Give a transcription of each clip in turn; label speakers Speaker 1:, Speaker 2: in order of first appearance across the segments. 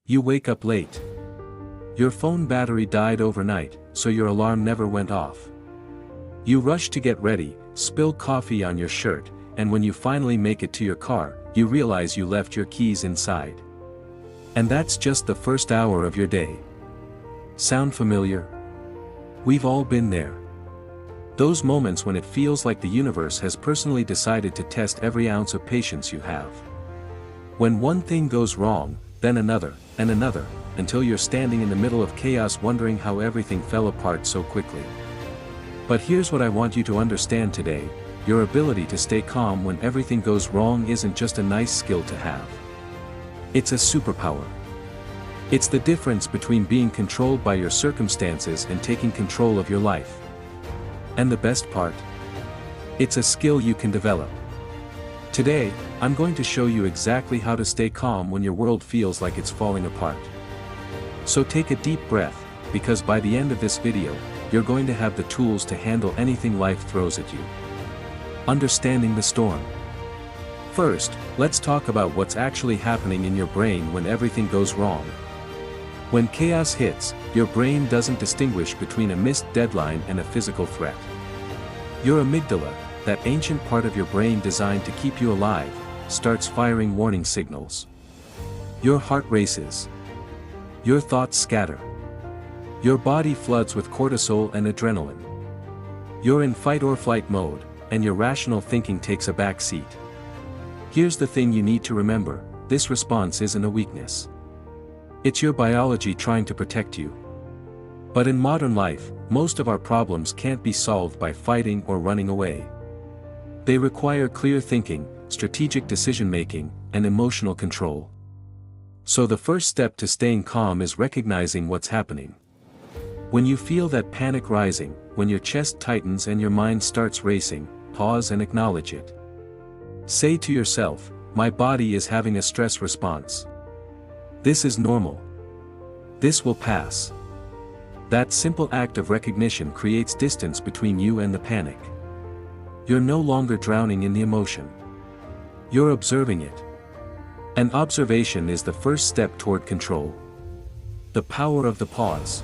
Speaker 1: You wake up late. Your phone battery died overnight, so your alarm never went off. You rush to get ready, spill coffee on your shirt, and when you finally make it to your car, you realize you left your keys inside. And that's just the first hour of your day. Sound familiar? We've all been there. Those moments when it feels like the universe has personally decided to test every ounce of patience you have. When one thing goes wrong, then another, and another, until you're standing in the middle of chaos wondering how everything fell apart so quickly. But here's what I want you to understand today: your ability to stay calm when everything goes wrong isn't just a nice skill to have. It's a superpower. It's the difference between being controlled by your circumstances and taking control of your life. And the best part? It's a skill you can develop. Today, I'm going to show you exactly how to stay calm when your world feels like it's falling apart. So take a deep breath, because by the end of this video, you're going to have the tools to handle anything life throws at you. Understanding the storm. First, let's talk about what's actually happening in your brain when everything goes wrong. When chaos hits, your brain doesn't distinguish between a missed deadline and a physical threat. Your amygdala, that ancient part of your brain designed to keep you alive, starts firing warning signals. Your heart races. Your thoughts scatter. Your body floods with cortisol and adrenaline. You're in fight or flight mode, and your rational thinking takes a back seat. Here's the thing you need to remember: this response isn't a weakness. It's your biology trying to protect you. But in modern life, most of our problems can't be solved by fighting or running away. They require clear thinking, strategic decision-making, and emotional control. So the first step to staying calm is recognizing what's happening. When you feel that panic rising, when your chest tightens and your mind starts racing, pause and acknowledge it. Say to yourself, "My body is having a stress response. This is normal. This will pass." That simple act of recognition creates distance between you and the panic. You're no longer drowning in the emotion. You're observing it. And observation is the first step toward control. The power of the pause.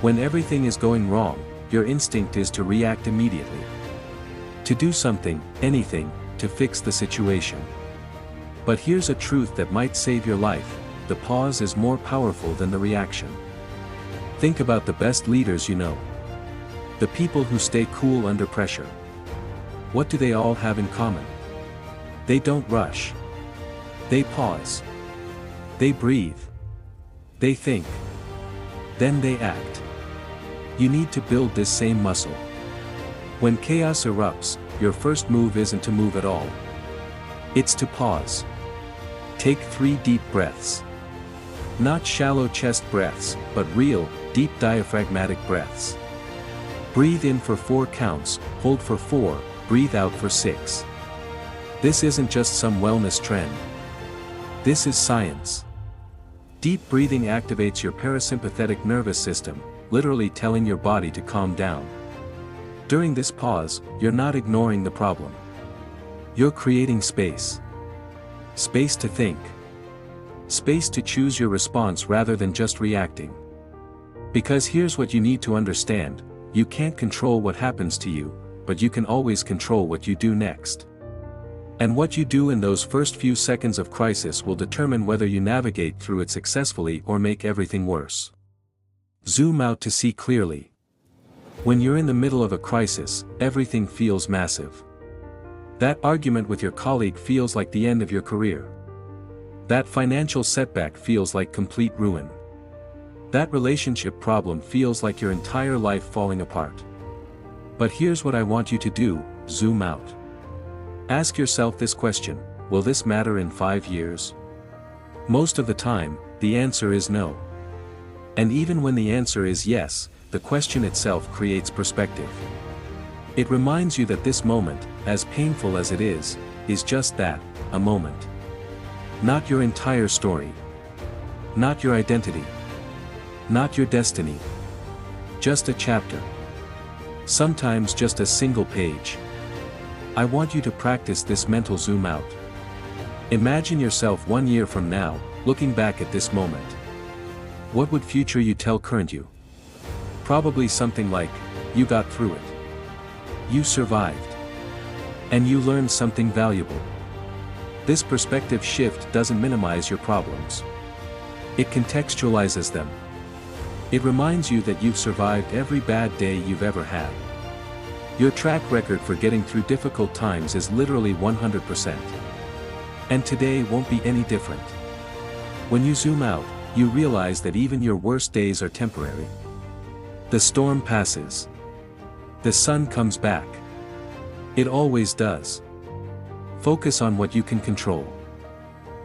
Speaker 1: When everything is going wrong, your instinct is to react immediately. To do something, anything, to fix the situation. But here's a truth that might save your life: the pause is more powerful than the reaction. Think about the best leaders you know. The people who stay cool under pressure. What do they all have in common? They don't rush. They pause. They breathe. They think. Then they act. You need to build this same muscle. When chaos erupts, your first move isn't to move at all. It's to pause. Take 3 deep breaths. Not shallow chest breaths, but real, deep diaphragmatic breaths. Breathe in for 4 counts, hold for 4, breathe out for 6. This isn't just some wellness trend. This is science. Deep breathing activates your parasympathetic nervous system, literally telling your body to calm down. During this pause, you're not ignoring the problem. You're creating space. Space to think. Space to choose your response rather than just reacting. Because here's what you need to understand: you can't control what happens to you, but you can always control what you do next. And what you do in those first few seconds of crisis will determine whether you navigate through it successfully or make everything worse. Zoom out to see clearly. When you're in the middle of a crisis, everything feels massive. That argument with your colleague feels like the end of your career. That financial setback feels like complete ruin. That relationship problem feels like your entire life falling apart. But here's what I want you to do: zoom out. Ask yourself this question: will this matter in 5 years? Most of the time, the answer is no. And even when the answer is yes, the question itself creates perspective. It reminds you that this moment, as painful as it is just that, a moment. Not your entire story. Not your identity. Not your destiny. Just a chapter. Sometimes just a single page. I want you to practice this mental zoom out. Imagine yourself 1 year from now, looking back at this moment. What would future you tell current you? Probably something like, you got through it. You survived. And you learned something valuable. This perspective shift doesn't minimize your problems. It contextualizes them. It reminds you that you've survived every bad day you've ever had. Your track record for getting through difficult times is literally 100%. And today won't be any different. When you zoom out, you realize that even your worst days are temporary. The storm passes. The sun comes back. It always does. Focus on what you can control.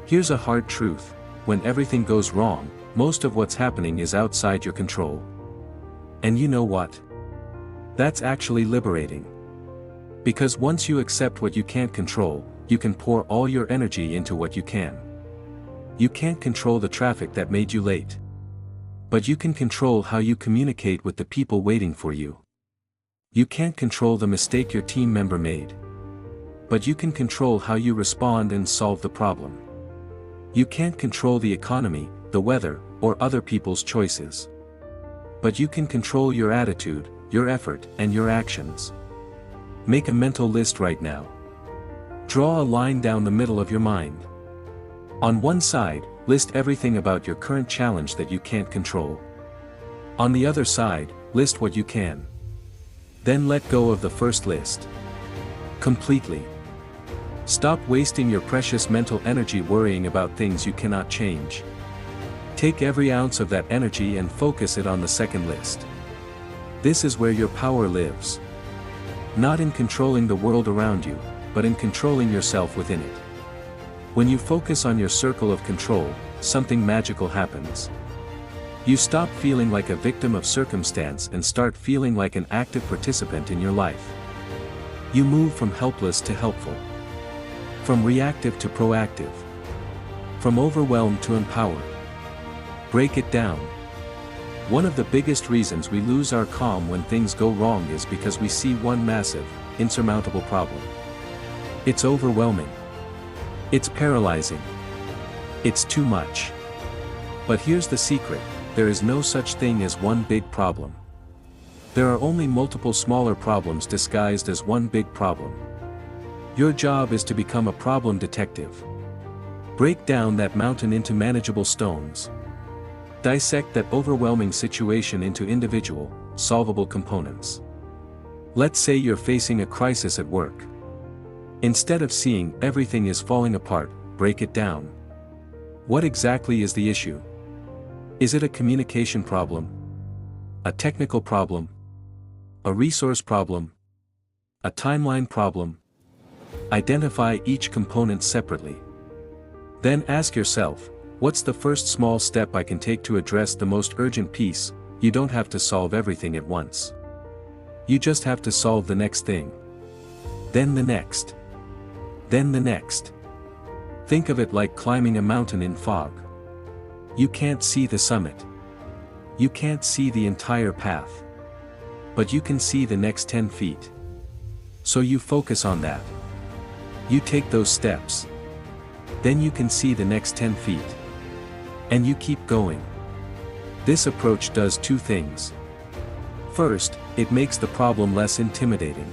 Speaker 1: Here's a hard truth: when everything goes wrong, most of what's happening is outside your control. And you know what? That's actually liberating. Because once you accept what you can't control, you can pour all your energy into what you can. You can't control the traffic that made you late. But you can control how you communicate with the people waiting for you. You can't control the mistake your team member made. But you can control how you respond and solve the problem. You can't control the economy, the weather, or other people's choices. But you can control your attitude, your effort, and your actions. Make a mental list right now. Draw a line down the middle of your mind. On one side, list everything about your current challenge that you can't control. On the other side, list what you can. Then let go of the first list. Completely. Stop wasting your precious mental energy worrying about things you cannot change. Take every ounce of that energy and focus it on the second list. This is where your power lives. Not in controlling the world around you, but in controlling yourself within it. When you focus on your circle of control, something magical happens. You stop feeling like a victim of circumstance and start feeling like an active participant in your life. You move from helpless to helpful. From reactive to proactive. From overwhelmed to empowered. Break it down. One of the biggest reasons we lose our calm when things go wrong is because we see one massive, insurmountable problem. It's overwhelming. It's paralyzing. It's too much. But here's the secret: there is no such thing as one big problem. There are only multiple smaller problems disguised as one big problem. Your job is to become a problem detective. Break down that mountain into manageable stones. Dissect that overwhelming situation into individual, solvable components. Let's say you're facing a crisis at work. Instead of seeing everything is falling apart, break it down. What exactly is the issue? Is it a communication problem? A technical problem? A resource problem? A timeline problem? Identify each component separately. Then ask yourself, what's the first small step I can take to address the most urgent piece? You don't have to solve everything at once. You just have to solve the next thing. Then the next. Then the next. Think of it like climbing a mountain in fog. You can't see the summit. You can't see the entire path. But you can see the next 10 feet. So you focus on that. You take those steps. Then you can see the next 10 feet. And you keep going. This approach does two things. First, it makes the problem less intimidating.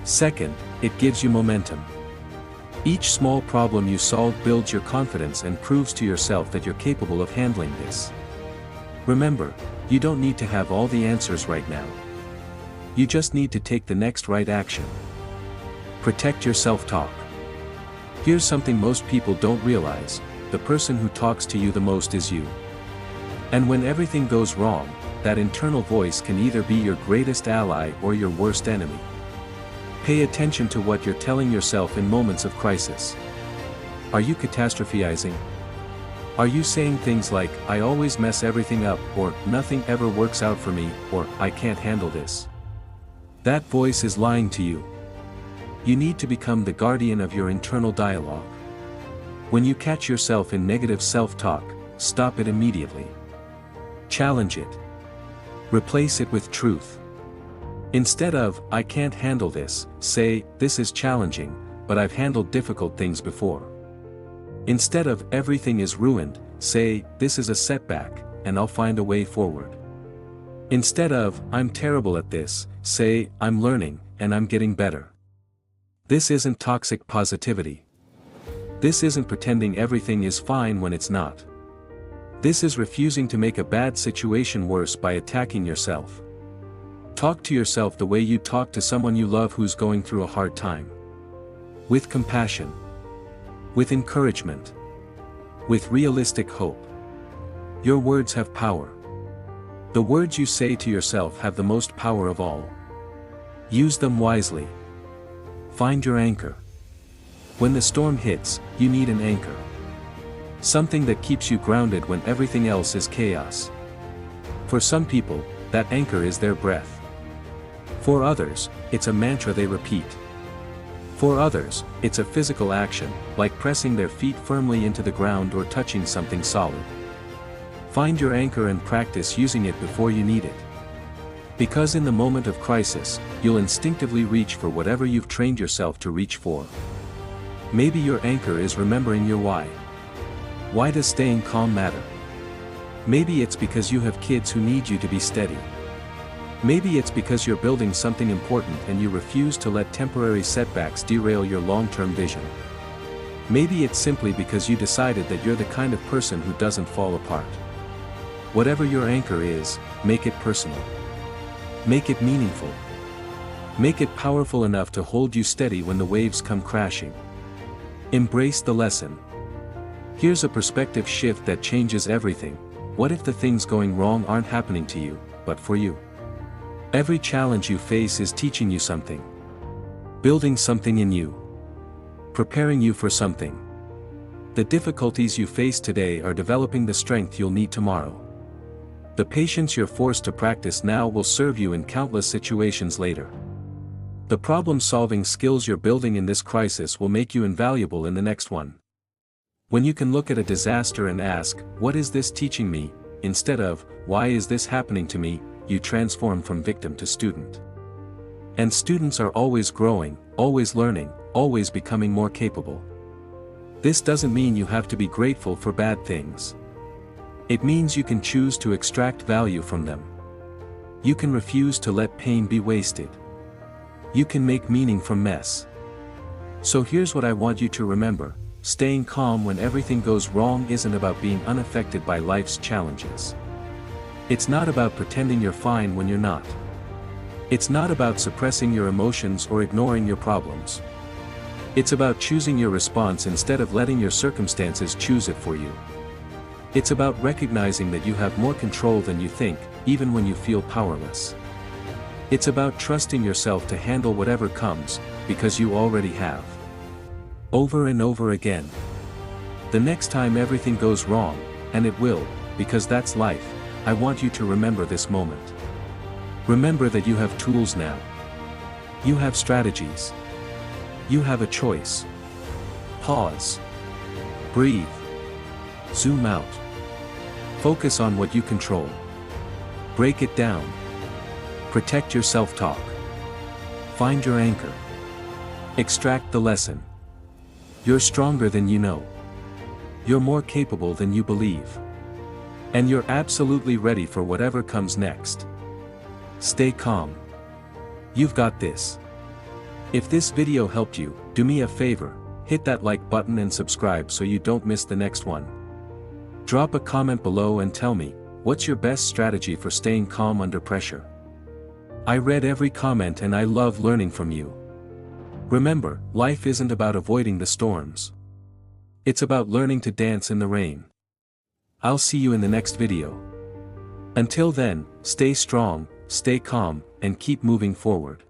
Speaker 1: Second, it gives you momentum. Each small problem you solve builds your confidence and proves to yourself that you're capable of handling this. Remember, you don't need to have all the answers right now. You just need to take the next right action. Protect your self-talk. Here's something most people don't realize: the person who talks to you the most is you. And when everything goes wrong, that internal voice can either be your greatest ally or your worst enemy. Pay attention to what you're telling yourself in moments of crisis. Are you catastrophizing? Are you saying things like, "I always mess everything up," or "Nothing ever works out for me," or "I can't handle this"? That voice is lying to you. You need to become the guardian of your internal dialogue. When you catch yourself in negative self-talk, stop it immediately. Challenge it. Replace it with truth. Instead of, "I can't handle this," say, "This is challenging, but I've handled difficult things before." Instead of everything is ruined, say, this is a setback, and I'll find a way forward. Instead of, I'm terrible at this, say, I'm learning, and I'm getting better. This isn't toxic positivity. This isn't pretending everything is fine when it's not. This is refusing to make a bad situation worse by attacking yourself. Talk to yourself the way you talk to someone you love who's going through a hard time. With compassion. With encouragement. With realistic hope. Your words have power. The words you say to yourself have the most power of all. Use them wisely. Find your anchor. When the storm hits, you need an anchor. Something that keeps you grounded when everything else is chaos. For some people, that anchor is their breath. For others, it's a mantra they repeat. For others, it's a physical action, like pressing their feet firmly into the ground or touching something solid. Find your anchor and practice using it before you need it. Because in the moment of crisis, you'll instinctively reach for whatever you've trained yourself to reach for. Maybe your anchor is remembering your why. Why does staying calm matter? Maybe it's because you have kids who need you to be steady. Maybe it's because you're building something important and you refuse to let temporary setbacks derail your long-term vision. Maybe it's simply because you decided that you're the kind of person who doesn't fall apart. Whatever your anchor is, make it personal. Make it meaningful. Make it powerful enough to hold you steady when the waves come crashing. Embrace the lesson. Here's a perspective shift that changes everything. What if the things going wrong aren't happening to you, but for you? Every challenge you face is teaching you something. Building something in you. Preparing you for something. The difficulties you face today are developing the strength you'll need tomorrow. The patience you're forced to practice now will serve you in countless situations later. The problem-solving skills you're building in this crisis will make you invaluable in the next one. When you can look at a disaster and ask, what is this teaching me, instead of, why is this happening to me, you transform from victim to student. And students are always growing, always learning, always becoming more capable. This doesn't mean you have to be grateful for bad things. It means you can choose to extract value from them. You can refuse to let pain be wasted. You can make meaning from mess. So here's what I want you to remember. Staying calm when everything goes wrong isn't about being unaffected by life's challenges. It's not about pretending you're fine when you're not. It's not about suppressing your emotions or ignoring your problems. It's about choosing your response instead of letting your circumstances choose it for you. It's about recognizing that you have more control than you think, even when you feel powerless. It's about trusting yourself to handle whatever comes, because you already have. Over and over again. The next time everything goes wrong, and it will, because that's life, I want you to remember this moment. Remember that you have tools now. You have strategies. You have a choice. Pause. Breathe. Zoom out. Focus on what you control. Break it down. Protect your self-talk. Find your anchor. Extract the lesson. You're stronger than you know. You're more capable than you believe. And you're absolutely ready for whatever comes next. Stay calm. You've got this. If this video helped you, do me a favor, hit that like button and subscribe so you don't miss the next one. Drop a comment below and tell me, what's your best strategy for staying calm under pressure? I read every comment and I love learning from you. Remember, life isn't about avoiding the storms. It's about learning to dance in the rain. I'll see you in the next video. Until then, stay strong, stay calm, and keep moving forward.